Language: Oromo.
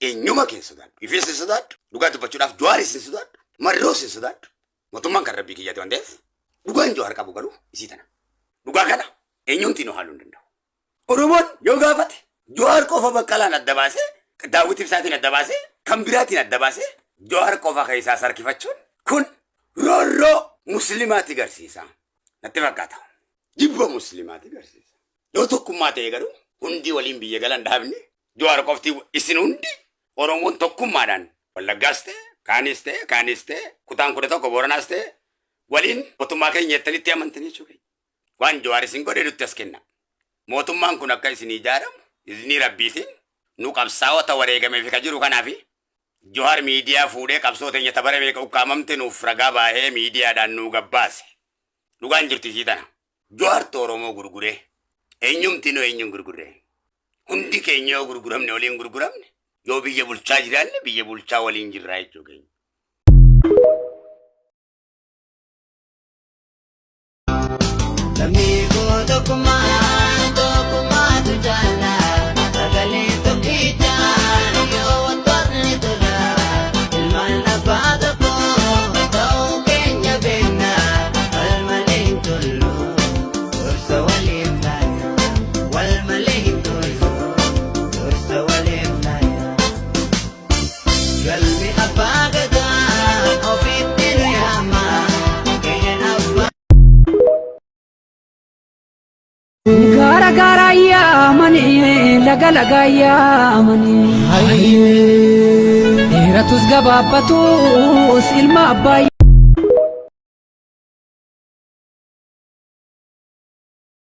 Enyuma kesudan, ifes kesudan, duga tu pacudaf juaris kesudan, marros kesudan, motumang karabi kiyat wandef, duga juar kabu karu isi tanah, duga kana, enyum tino halun denda. Oromon yoga pati, juar kofa bakalan ada base, dawutif satin ada base, kambiratin ada base, juar kofa kaisa sar kifacun, kun roro muslimati garsisa, nate bagata, jibba muslimati garsisa. Yoto kumate garu, undi walim biye galan dhabni, juar kofti isin undi. Oromon tokkummaadhaan wallaggaas kaaniste kutaan kudha tokko booranaas waliin mootummaa keenya jettanitti amantanii jechuudha. Waan Jawaar isin godhe nutti as kenna. Mootummaan kun akka isin ijaaramu isinii rabbiitiin nu qabsaa'ota wareegameef ka jiru kanaafi Jawaar miidiyaa fuudhee qabsoo teenya tabarame ukkaamamte nuuf ragaa baahee miidiyaadhaan nu gabbaase. Dhugaan jirti isii tana. Jawaartu Oromoo gurguree eenyumti eenyum gurguree hundi keenya yoo gurguramne waliin gurguramne. Yo biyya bulchaa jiraanne biyya bulchaa waliin jirraa jechuu keenya. Lammii koo tokkummaa tujaala sagalee tokkichaan yoo wantootni tola ilmaan abbaa tokko ta'uu keenya beekna wal malee hin tollu gorsa waliif laaya wal malee hin tollu gorsa waliif laaya. Galmi abbaa gadaa ofiitti nu yaama keenyan abbaa. Gara gara yaamani laga yaamani. Dheeratus gabaabbatus ilma abbaa.